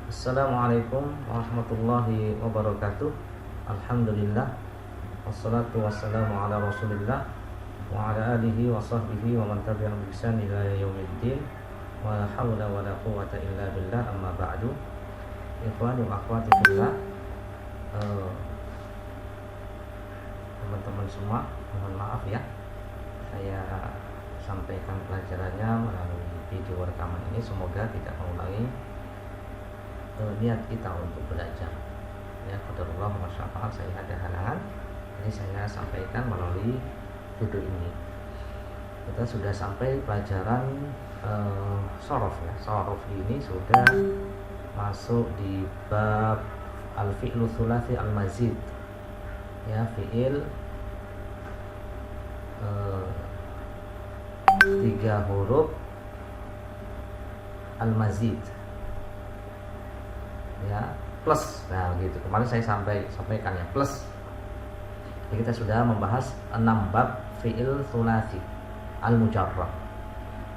Assalamualaikum warahmatullahi wabarakatuh. Alhamdulillah, wassalatu wassalamu ala rasulillah wa ala alihi wa sahbihi wa man tabi'ahum bi ihsan ila yaumiddin. Wa la haula wa la quwwata illa billah, amma ba'du. Ikhwani wa akhwati fillah, teman-teman semua, mohon maaf ya, saya sampaikan pelajarannya melalui video rekaman ini. Semoga tidak mengulangi niat kita untuk belajar. Ya, qadarullah wa syafa'al, saya ada halangan, ini saya sampaikan melalui video ini. Kita sudah sampai pelajaran shorof ya. Shorof ini sudah masuk di bab al-fi'lu tsulasi al-mazid. Ya, fi'il 3 huruf al-mazid, ya, plus. Nah gitu, kemarin saya sampaikan ya, plus. Jadi kita sudah membahas 6 bab fi'il tsulasi al-mujarrad.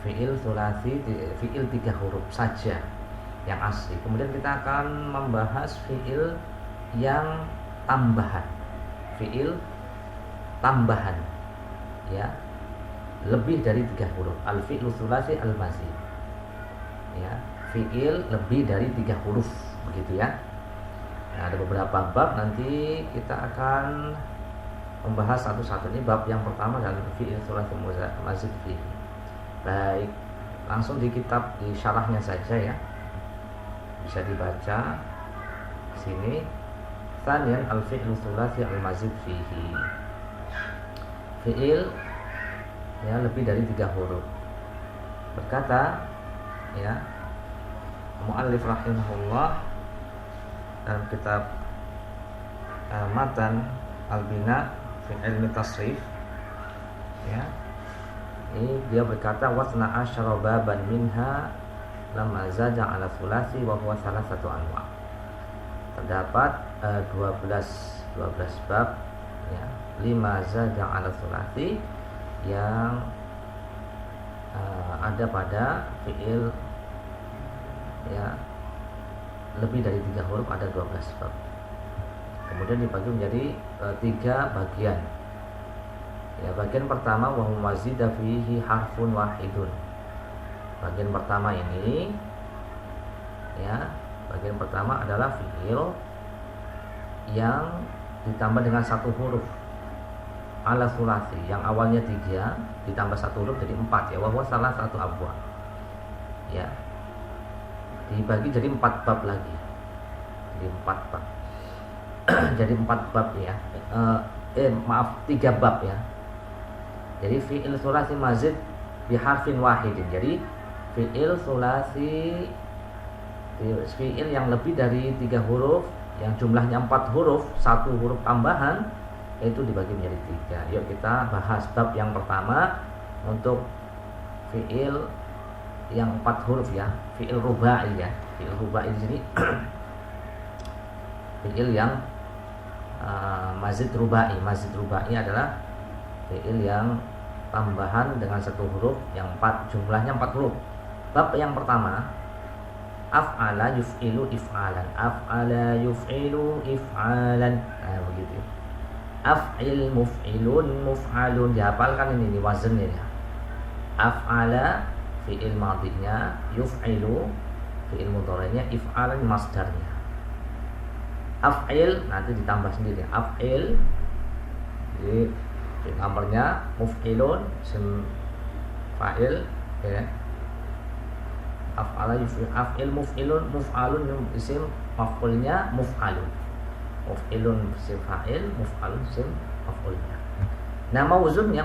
Fi'il tsulasi, fi'il 3 huruf saja yang asli. Kemudian kita akan membahas fi'il yang tambahan. Fi'il tambahan, ya, lebih dari 3 huruf. Al-fi'lu tsulasi al-mazid, ya, fi'il lebih dari 3 huruf, begitu ya. Nah, ada beberapa bab, nanti kita akan membahas satu-satu. Ini bab yang pertama adalah fi'il tsulasi mazid fihi. Baik, langsung di kitab, di syarahnya saja ya, bisa dibaca sini. Tsaniyan al-fi'lu tsulasi al-mazid fihi, fi'il ya lebih dari 3 huruf. Berkata ya mu'allif rahimahullah dalam kitab Matan al-Bina fi ilmi tasrif, ya, ini dia berkata wasna asyara baban minha lamma zada ala tsulasi wa huwa salasatu anwa. Terdapat 12 bab ya, 5 zada ala tsulasi yang ada pada fi'il ya lebih dari 3 huruf, ada 12 bab. Kemudian dibagi menjadi 3 bagian. Ya, bagian pertama wa mazida fihi harfun wahidun. Bagian pertama ini ya, bagian pertama adalah fi'il yang ditambah dengan 1 huruf ala tsulasi, yang awalnya 3 ditambah 1 huruf jadi 4 ya, wa huwa salah satu abwa. Ya, dibagi jadi 4 bab lagi. Jadi 4 bab. Jadi 4 bab ya. 3 bab ya. Jadi fi'il tsulasi mazid biharfin wahidin. Jadi fi'il tsulasi, fi'il yang lebih dari 3 huruf, yang jumlahnya 4 huruf, 1 huruf tambahan, itu dibagi menjadi 3. Yuk kita bahas bab yang pertama untuk fi'il yang 4 huruf ya, fi'il rubai ya. Fi'il rubai di sini fi'il yang mazid rubai. Mazid rubai adalah fi'il yang tambahan dengan 1 huruf, yang 4 jumlahnya 4 huruf. Bab yang pertama af'ala yuf'ilu if'alan. Af'ala yuf'ilu if'alan. Nah, begitu. Af'il muf'ilun muf'alun. Dihafalkan ini wazannya ya. Af'ala fi'il madhinya, yuf'ilu fi'il mudhari'nya, if'alan masdarnya. Af'il nanti ditambah sendiri. Af'il jadi fi'il amrnya, muf'ilun isim fa'il ya. Af'ala yuf'il, af'il muf'ilun muf'alun isim maf'ulnya, muf'alun. Muf'ilun isim fa'il, muf'alun isim maf'ulnya. Nah, mauzunnya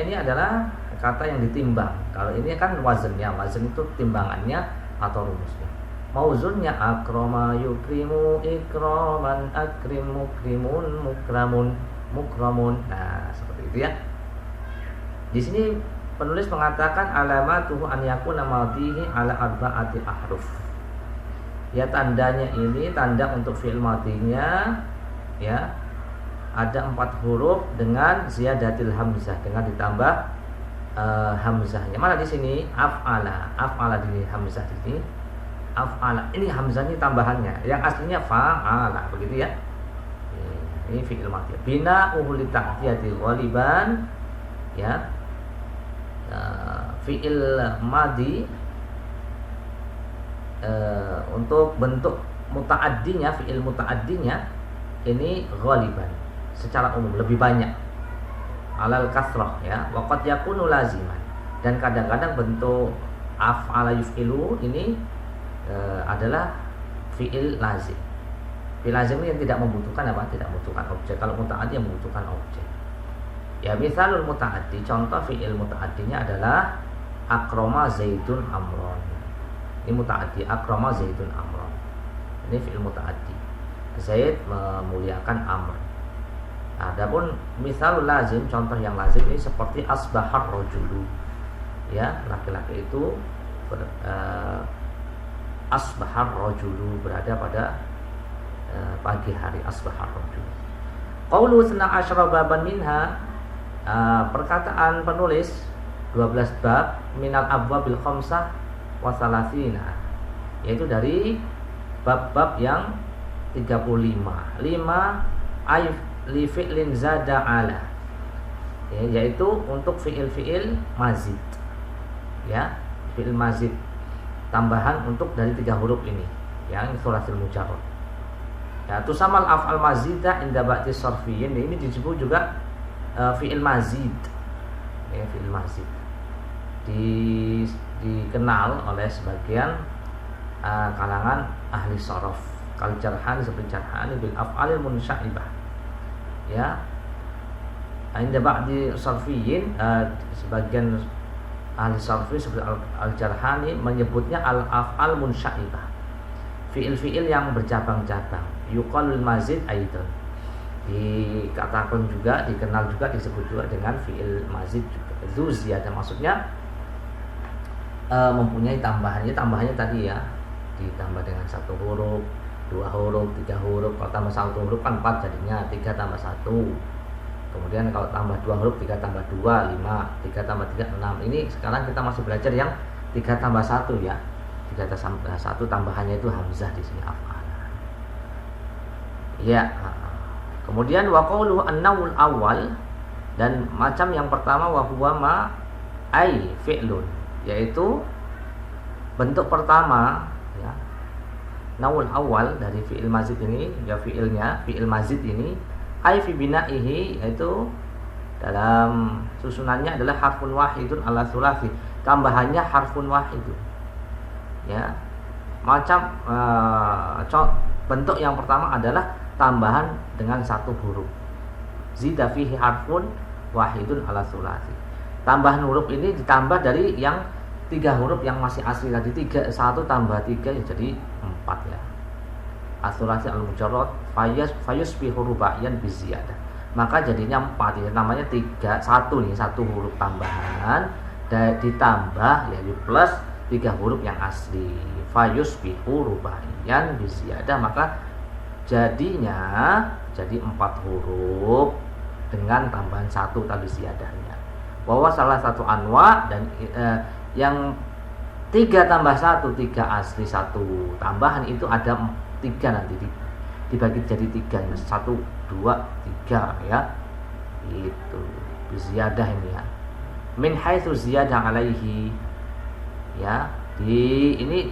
ini adalah kata yang ditimbang. Kalau ini kan wazannya, wazan itu timbangannya atau rumusnya. Mauzunnya akrama yukrimu ikraman, akrim mukrimun mukramun mukramun. Nah, seperti itu ya. Di sini penulis mengatakan alamatuhu an yakuna madhihi ala arba'ati ahruf. Ya, tandanya ini, tanda untuk fi'il madhinya ya, ada 4 huruf dengan ziyadatil hamzah, dengan ditambah hamzahnya. Mana di sini af'ala, af'ala di hamzah di sini af'ala. Ini hamzah ini tambahannya, yang aslinya fa'ala, begitu ya. Ini fi'il madhi. Bina'uhu li ta'diyati ghaliban, ya. Fi'il madhi untuk bentuk muta'addinya, fi'il muta'addinya ini ghaliban, secara umum lebih banyak, alal kasrah, ya. Wa qad yakunu laziman, dan kadang-kadang bentuk af'ala yuf'ilu ini adalah fi'il lazim. Fi'il lazim ini yang tidak membutuhkan apa? Tidak membutuhkan objek. Kalau muta'addi yang membutuhkan objek. Ya, misalul muta'addi, contoh fi'il muta'addinya adalah akrama zaidun amron. Ini muta'addi, akrama zaidun amron. Ini fi'il muta'addi. Zaid memuliakan amr. Adapun misalul lazim, contoh yang lazim ini seperti asbahar rajulu. Ya, laki-laki itu asbahar rajulu, berada pada pagi hari, asbahar rajulu. Qaulu 12 baban minha, perkataan penulis 12 bab, minal abwabil khamsah wa salasina, yaitu dari bab-bab yang 35. 5 ay li fi'lin zada ala, ya, yaitu untuk fi'il-fi'il mazid, ya, fi'il mazid tambahan untuk dari 3 huruf ini, yang sulasil mujarrad. Ya, tusamal af'al mazidah inda ba'di sarfiyyin, ini disebut juga fi'il mazid. Ya, fi'il mazid dikenal oleh sebagian kalangan ahli sharaf, kal jarhan, seperti jarhan bil af'alil munsyaibah. Ya, inda ba'di sarfiyyin, sebagian ahli sarfi seperti al-jarhani menyebutnya al-af'al munsyaibah, fi'il-fi'il yang bercabang-cabang. Yuqalul mazid aidan, dikatakan juga, dikenal juga, disebut juga dengan fi'il mazid juga. Dzu ziyadah, maksudnya mempunyai tambahannya tadi ya, ditambah dengan 1 huruf, 2 huruf, 3 huruf. Kalau tambah 1 huruf kan 4 jadinya, 3 tambah 1. Kemudian kalau tambah 2 huruf, 3 tambah 2, 5, 3 tambah 3, 6. Ini sekarang kita masih belajar yang 3 tambah 1 ya. 3 tambah 1 tambahannya itu hamzah di sini, af'ala. Ya. Kemudian wa qawluhu an-naw'ul awal, dan macam yang pertama wa huwa ma ai fi'lun, yaitu bentuk pertama, ya. Naw'ul awal dari fi'il mazid ini, ya, fi'il mazid ini ai fi bina'ihi, yaitu dalam susunannya adalah harfun wahidun ala sulasi, tambahannya harfun wahidun. Ya, macam bentuk yang pertama adalah tambahan dengan 1 huruf. Zida fihi harfun wahidun ala sulasi. Tambahan huruf ini ditambah dari yang 3 huruf yang masih asli tadi. 1 tambah 3 jadi 4 ya. As-sulasi al-mujarrad fayusbihu rubaiyan biziyadah. Maka jadinya 4 ya. Namanya 1 nih, 1 huruf tambahan dan ditambah, yaitu plus 3 huruf yang asli. Fayusbihu rubaiyan biziyadah, maka jadinya jadi 4 huruf dengan tambahan 1 tadi ziyadahnya. Bahwa salah satu anwa, dan yang 3 tambah 1, 3 asli, 1 tambahan itu ada 3 nanti dibagi jadi 3, 1, 2, 3 ya. Itu ziyadah ini ya. Min haitsu ziyadah alaihi, ya. Ini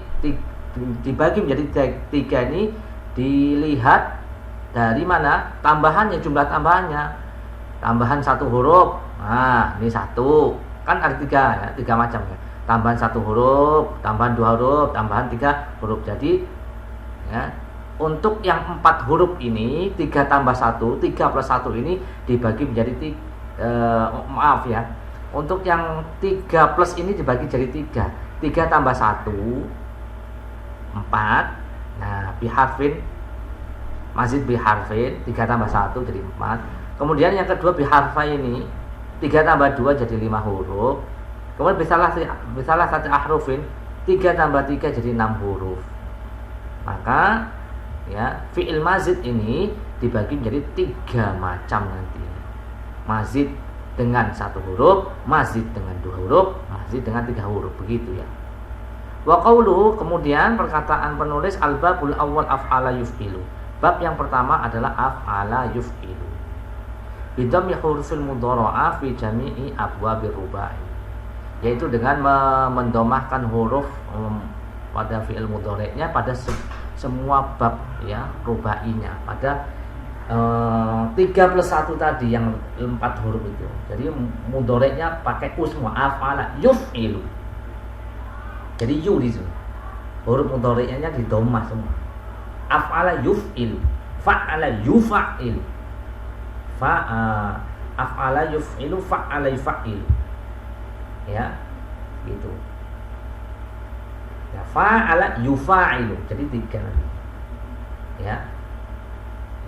dibagi menjadi 3 ini dilihat dari mana tambahannya, jumlah tambahannya. Tambahan 1 huruf, nah ini 1, kan ada 3 ya, 3 macam ya. Tambahan 1 huruf, tambahan 2 huruf, tambahan 3 huruf. Jadi ya, untuk yang 4 huruf ini 3 tambah 1, 3 plus 1 ini dibagi menjadi maaf ya, untuk yang 3 plus ini dibagi jadi 3 tambah 1 4. Nah, biharfin mazid biharfin, 3 tambah 1 jadi 4. Kemudian yang kedua biharfa ini 3 tambah 2 jadi 5 huruf. Kemudian bisalah 1 ahrufin, 3 tambah 3 jadi 6 huruf. Maka ya, fi'il mazid ini dibagi menjadi 3 macam nanti. Mazid dengan 1 huruf, mazid dengan 2 huruf, mazid dengan 3 huruf, begitu ya. Wa qauluhu, kemudian perkataan penulis al-babul awwal af'ala yuf'ilu. Bab yang pertama adalah af'ala yuf'ilu. Bidhammi hurufil mudhara'ah fi jami'i abwabir rubai. Yaitu dengan mendomahkan huruf pada fi'il mudhari'nya pada semua bab ya rubainya, pada 3 plus 1 tadi yang 4 huruf itu. Jadi mudhari'nya pakai u semua, af'ala yuf'ilu. Jadi yu di situ. Huruf mudhari'nya di dhammah semua. Af'ala yuf'ilu, fa'ala yufa'il. Af'ala yuf'ilu, fa'ala yufa'il. Ya, gitu. Ya, fa'ala yufa'ilu. Jadi 3 lagi. Ya.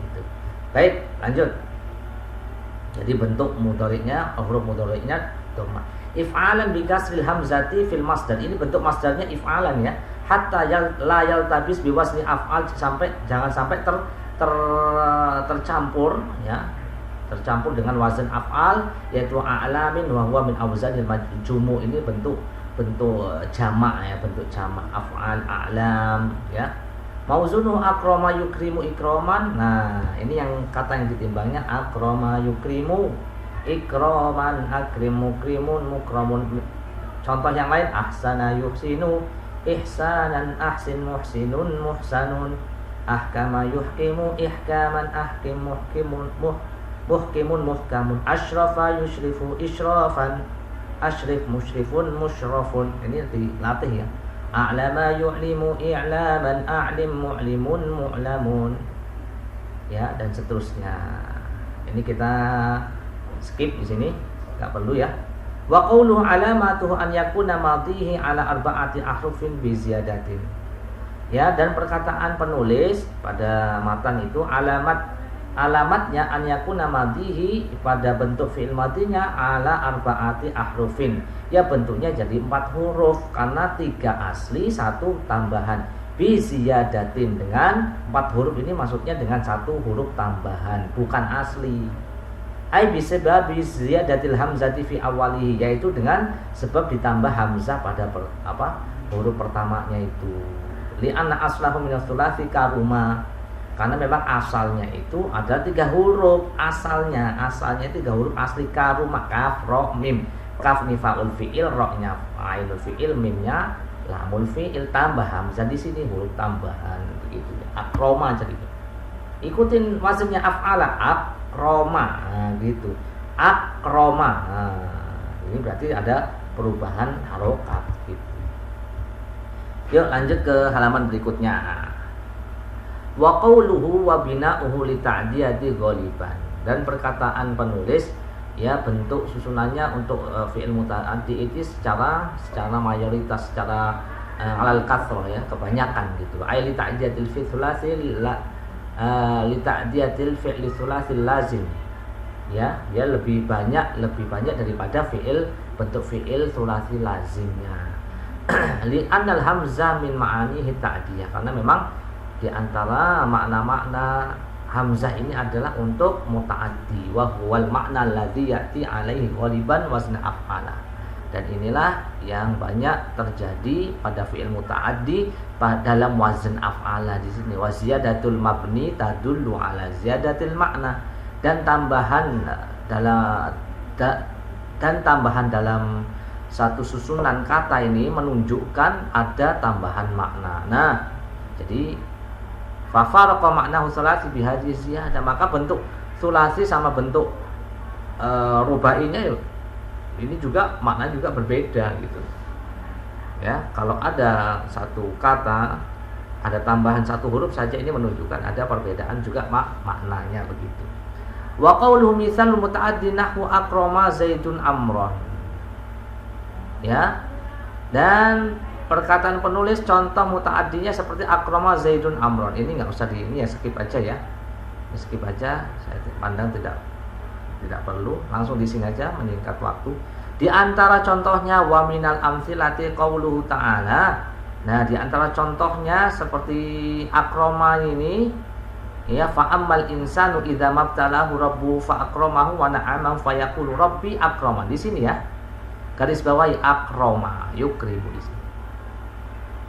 Gitu. Baik, lanjut. Jadi bentuk mudhari'nya, huruf mudhari'nya dhammah. If'alan bi kasril hamzati fil masdar. Ini bentuk masdarnya if'alan ya. Hatta la yaltabis bi wasli af'al, jangan sampai tercampur ya. Tercampur dengan wazan af'al, yaitu a'lamin wa huwa min awzanil majmu'. Ini bentuk jamak ya, bentuk jamak af'al a'lam ya. Mauzunu akrama yukrimu ikraman. Nah, ini yang kata yang ditimbangnya akrama yukrimu ikraman, akrim mukrimun mukramun. Contoh yang lain ahsana yuhsinu ihsanan, ahsin muhsinun muhsanun, ahkama yuhkimu ihkaman, ahkim muhkimun muhkimun muhkamun, asyrafa yushrifu isyrafan, asyrif musyrifun musyrafun. Ini dilatih ya. A'lama yu'limu i'laman, a'lim mu'limun mu'lamun. Ya, dan seterusnya. Ini kita skip di sini, enggak perlu ya. Wa qawluhu alamatuhu an yakuna madhihi ala arba'ati ahrufin bi ziyadatin. Ya, dan perkataan penulis pada matan itu alamatnya an yakuna madhihi, pada bentuk fi'il madhinya ala arba'ati ahrufin. Ya, bentuknya jadi 4 huruf karena 3 asli 1 tambahan. Bi ziyadatin, dengan 4 huruf ini maksudnya dengan 1 huruf tambahan, bukan asli. Ai bisabab ziyadatil hamzati fi awalihi, yaitu dengan sebab ditambah hamzah pada huruf pertamanya itu. Li'anna aslahu min ats-tsulasi karuma, karena memang asalnya itu ada 3 huruf. Asalnya 3 huruf asli karuma, kaf ra mim. Kaf ni fa'ul fi'il, ra-nya fa'ilul fi'il, mimnya lamul fi'il, tambah hamzah di sini huruf tambahan begitu. Akroma jadi. Ikutin wazannya af'ala, akroma. Nah, gitu. Akroma. Nah, ini berarti ada perubahan harokat gitu. Yuk lanjut ke halaman berikutnya. Wa qawluhu wa bina'uhu li ta'diyati ghaliban, dan perkataan penulis ya, bentuk susunannya untuk fi'il muta'addi itu secara mayoritas, secara alal kathrah ya, kebanyakan gitu. Ai li ta'diyatil fi'il tsulasi li ta'diyatil fi'il tsulasi lazim. Ya, dia lebih banyak daripada bentuk fi'il tsulasi lazimnya. Li annal hamzah min ma'anihi ta'diyah, karena memang di antara makna-makna hamzah ini adalah untuk muta'addi, wa huwal makna alladzi ya'ti alaihi ghaliban wazn af'ala. Dan inilah yang banyak terjadi pada fi'il muta'addi dalam wazn af'ala di sini. Wa ziyadatul mabni tadullu ala ziyadatil makna, dan tambahan dalam satu susunan kata ini menunjukkan ada tambahan makna. Nah, jadi fafaraqa maknahu sulasi bihadhihi ziyadah, maka bentuk sulasi sama bentuk rubainya ini juga makna juga berbeda gitu. Ya, kalau ada satu kata ada tambahan 1 huruf saja, ini menunjukkan ada perbedaan juga maknanya begitu. Wa qawluhu misal muta'addi nahwu akrama zaidun amron. Ya. Dan perkataan penulis contoh muta'addinya seperti akrama zaidun amron. Ini enggak usah ini ya, skip aja ya. Skip aja, saya pandang tidak perlu, langsung di sini aja menyingkat waktu. Di antara contohnya wa minal amsilati qauluhu ta'ala. Nah, di antara contohnya seperti akrama ini ya, fa ammal insanu idza mabtalahu rabbuhu fa akramahu wa na'amahu fa yaqulu rabbi akrama. Di sini ya. Garis bawahi akrama yukrimu di sini.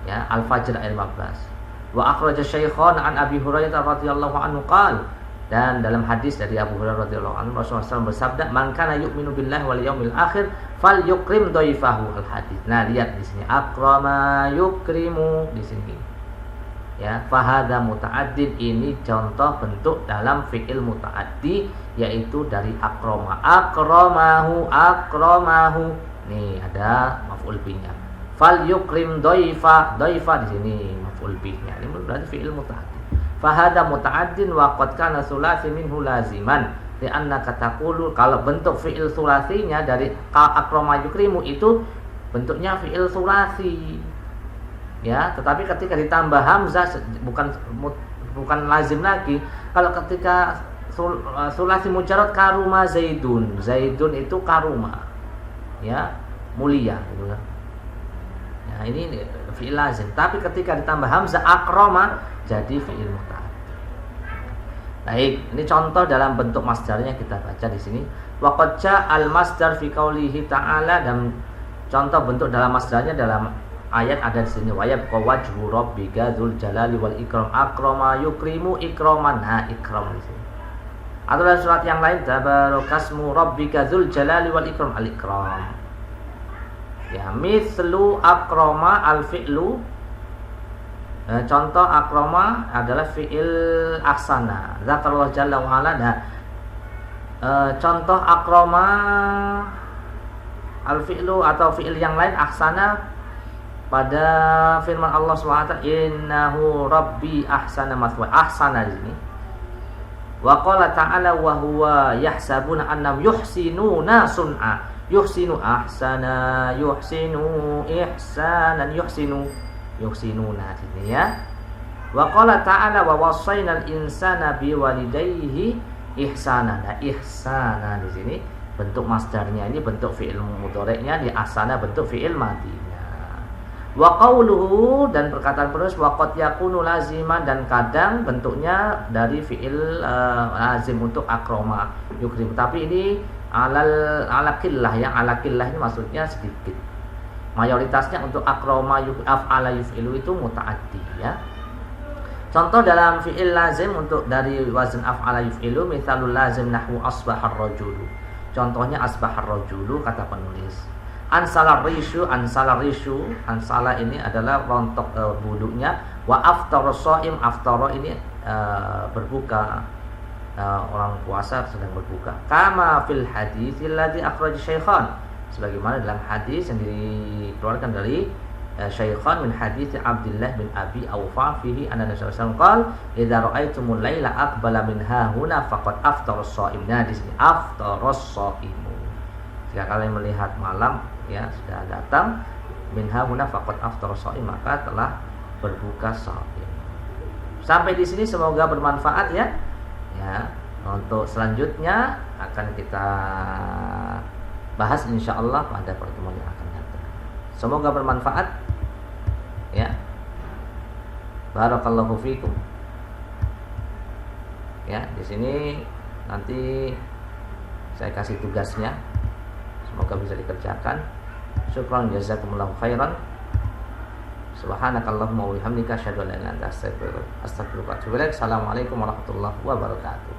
Ya, Al-Fajr ayat 15. Wa akhraja Syaikhan an Abi Hurairah radhiyallahu anhu qala, dan dalam hadis dari Abu Hurairah radhiyallahu anhu Rasulullah SAW bersabda, "Man kana yu'minu billahi wal yaumil akhir falyukrim dhaifahu." Al-hadis. Nah, lihat di sini akrama yukrimu di sini. Ya, fahadha muta'addid, ini contoh bentuk dalam fi'il muta'addi, yaitu dari akrama. Akramahu. Nih ada maf'ul bihnya. Fal yukrim dhaifa di sini maf'ul bihnya. Ini berarti fi'il muta'addi. Fahada muta'addin wa qad kana sulasi minhu laziman. Li'annaka taqulu, kalau bentuk fi'il sulasinya dari akrama yukrimu itu bentuknya fi'il sulasi. Ya, tetapi ketika ditambah hamzah bukan lazim lagi. Kalau ketika sulasi mujarrad karuma zaidun itu karuma. Ya, mulia gitu kan. Nah, ini fi'il lazim. Tapi ketika ditambah hamzah akrama jadi fi'il muta'addi. Baik, ini contoh dalam bentuk masdarnya kita baca di sini. Wa qad ja'al masdar fi qoulihi ta'ala, dan contoh bentuk dalam masdarnya dalam ayat ada di sini. Wa yabqa wajhu rabbika dzul jalali wal ikram akrama yukrimu ikraman. Nah, ikram di sini. Atau dalam surat yang lain tabarakasmu rabbika dzul jalali wal ikram al-ikram. Ya, mislu akrama al-fi'lu. Contoh akrama adalah fi'il ahsana. Zakarullah jalla wa ala. Contoh akrama al-fi'lu atau fi'il yang lain ahsana pada firman Allah SWT, innahu rabbi ahsana mathwa. Ahsana di sini. Wa qala ta'ala wa huwa yahsabuna annam yuhsinuna sun'a. Yuhsinu ahsana, yuhsinu ihsanan, yuhsinuna sini ya. Wa qala ta'ala wa wasainal insana biwalidayhi ihsana. Nah, ihsana di sini bentuk masdarnya, ini bentuk fi'il mudhari'nya, di ahsana bentuk fi'il madinya. Wa qauluhu, dan perkataan penulis wa qad yakunu laziman, dan kadang bentuknya dari fi'il lazim untuk akrama yukrim. Tapi ini ala qillah, yang ala qillah ini maksudnya sedikit. Mayoritasnya untuk akrama af'ala yuf'ilu itu muta'addi ya. Contoh dalam fi'il lazim untuk dari wazn af'ala yuf'ilu, mithalul lazim nahwu asbahar rajulu. Contohnya asbahar rajulu, kata penulis. Ansala ini adalah rontok bulunya. Wa aftara shaim, aftara ini berbuka. Orang puasa sedang berbuka. Kama fil hadits alladzi akhraj Syaikhan, sebagaimana dalam hadis yang dikeluarkan dari Syaikhan min hadits Abdullah bin Abi Aufa fihi anna Nabi sallallahu alaihi wasallam qala idza ra'aitumul laila aqbala min hahuna faqad aftara as-shaim. Nah, di sini aftara as-shaimu, jika kalian melihat malam ya sudah datang, min hahuna faqad aftara as-shaim, maka telah berbuka shaim. Sampai di sini semoga bermanfaat ya. Ya, untuk selanjutnya akan kita bahas insyaallah pada pertemuan yang akan datang. Semoga bermanfaat. Ya. Barakallahu fikum. Ya, di sini nanti saya kasih tugasnya. Semoga bisa dikerjakan. Syukran jazakumullahu khairan. Subhanakallahumma wa bihamdika asyhadu an la ilaha illa anta astaghfiruka wa atubu ilaik. Assalamualaikum warahmatullahi wabarakatuh.